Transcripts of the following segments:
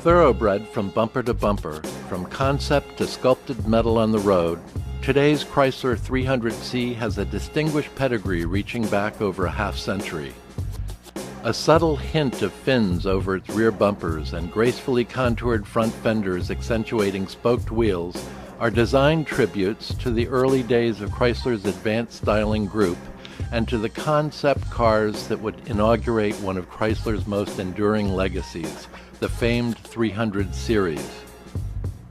Thoroughbred from bumper to bumper, from concept to sculpted metal on the road, today's Chrysler 300C has a distinguished pedigree reaching back over a half-century. A subtle hint of fins over its rear bumpers and gracefully contoured front fenders accentuating spoked wheels are design tributes to the early days of Chrysler's advanced styling group and to the concept cars that would inaugurate one of Chrysler's most enduring legacies, the famed 300 series.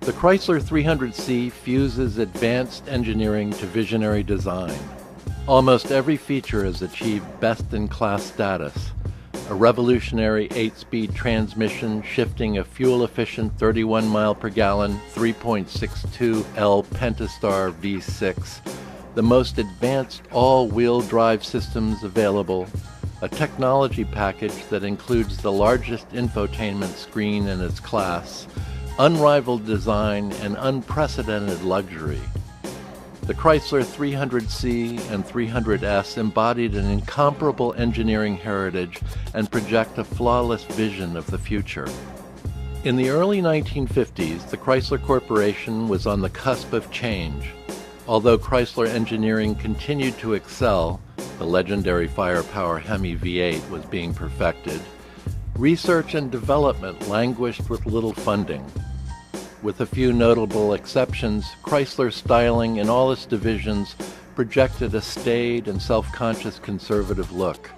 The Chrysler 300C fuses advanced engineering to visionary design. Almost every feature has achieved best-in-class status. A revolutionary 8-speed transmission shifting a fuel-efficient 31 mile per gallon 3.62 L Pentastar V6, the most advanced all-wheel drive systems available, a technology package that includes the largest infotainment screen in its class, unrivaled design, and unprecedented luxury. The Chrysler 300C and 300S embodied an incomparable engineering heritage and project a flawless vision of the future. In the early 1950s, the Chrysler Corporation was on the cusp of change. Although Chrysler engineering continued to excel, the legendary firepower Hemi V8 was being perfected, research and development languished with little funding. With a few notable exceptions, Chrysler styling in all its divisions projected a staid and self-conscious conservative look.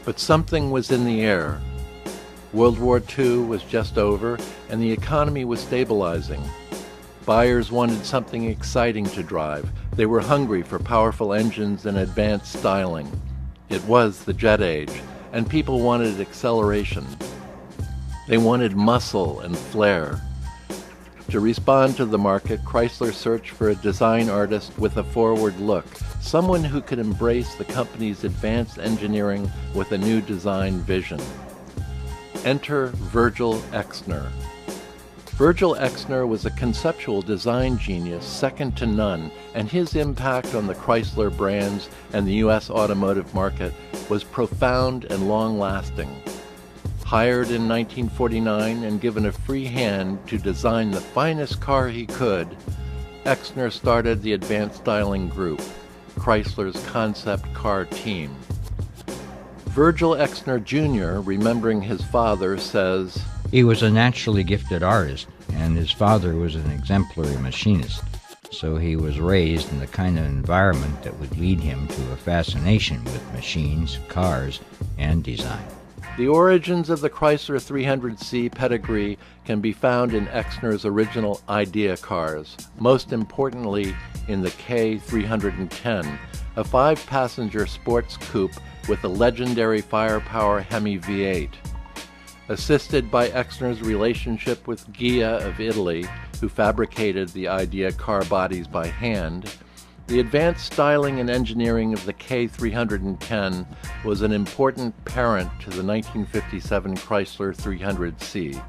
But something was in the air. World War II was just over, and the economy was stabilizing. Buyers wanted something exciting to drive. They were hungry for powerful engines and advanced styling. It was the jet age, and people wanted acceleration. They wanted muscle and flair. To respond to the market, Chrysler searched for a design artist with a forward look, someone who could embrace the company's advanced engineering with a new design vision. Enter Virgil Exner. Virgil Exner was a conceptual design genius second to none, and his impact on the Chrysler brands and the U.S. automotive market was profound and long-lasting. Hired in 1949 and given a free hand to design the finest car he could, Exner started the Advanced Styling Group, Chrysler's concept car team. Virgil Exner Jr., remembering his father, says, "He was a naturally gifted artist, and his father was an exemplary machinist, so he was raised in the kind of environment that would lead him to a fascination with machines, cars, and design." The origins of the Chrysler 300C pedigree can be found in Exner's original idea cars, most importantly in the K310, a 5-passenger sports coupe with a legendary firepower Hemi V8. Assisted by Exner's relationship with Ghia of Italy, who fabricated the idea car bodies by hand, the advanced styling and engineering of the K310 was an important parent to the 1957 Chrysler 300C.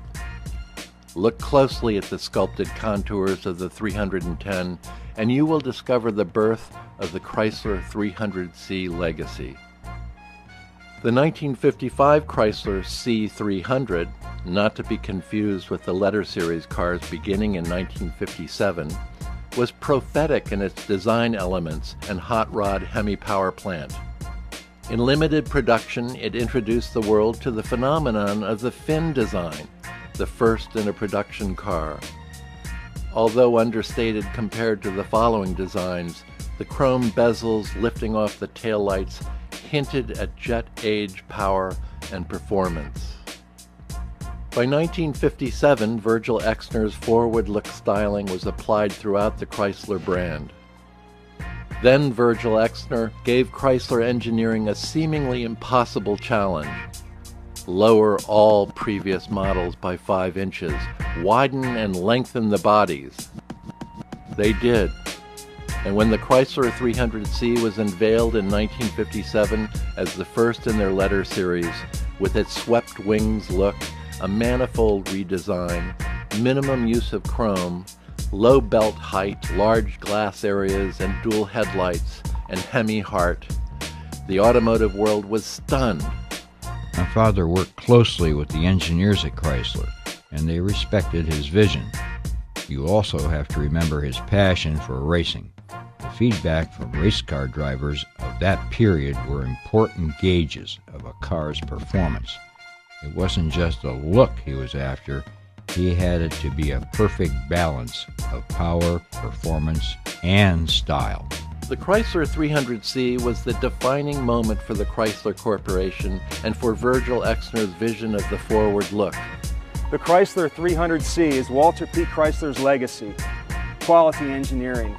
Look closely at the sculpted contours of the 310, and you will discover the birth of the Chrysler 300C legacy. The 1955 Chrysler C300, not to be confused with the letter series cars beginning in 1957, was prophetic in its design elements and hot rod Hemi power plant. In limited production, it introduced the world to the phenomenon of the fin design, the first in a production car. Although understated compared to the following designs, the chrome bezels lifting off the taillights hinted at jet age power and performance. By 1957, Virgil Exner's forward-look styling was applied throughout the Chrysler brand. Then Virgil Exner gave Chrysler engineering a seemingly impossible challenge. Lower all previous models by 5 inches, widen and lengthen the bodies. They did. And when the Chrysler 300C was unveiled in 1957 as the first in their letter series, with its swept wings look, a manifold redesign, minimum use of chrome, low belt height, large glass areas, and dual headlights, and Hemi heart, the automotive world was stunned. My father worked closely with the engineers at Chrysler, and they respected his vision. You also have to remember his passion for racing. The feedback from race car drivers of that period were important gauges of a car's performance. It wasn't just a look he was after, he had it to be a perfect balance of power, performance, and style. The Chrysler 300C was the defining moment for the Chrysler Corporation and for Virgil Exner's vision of the forward look. The Chrysler 300C is Walter P. Chrysler's legacy, quality engineering.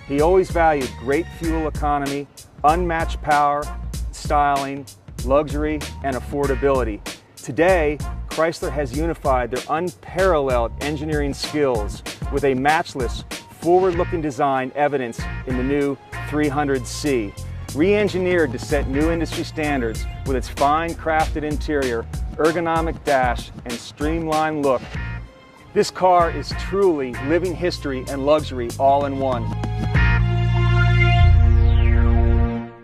He always valued great fuel economy, unmatched power, styling, luxury, and affordability. Today, Chrysler has unified their unparalleled engineering skills with a matchless, forward-looking design evidenced in the new 300C. Re-engineered to set new industry standards with its fine crafted interior, ergonomic dash, and streamlined look. This car is truly living history and luxury all in one.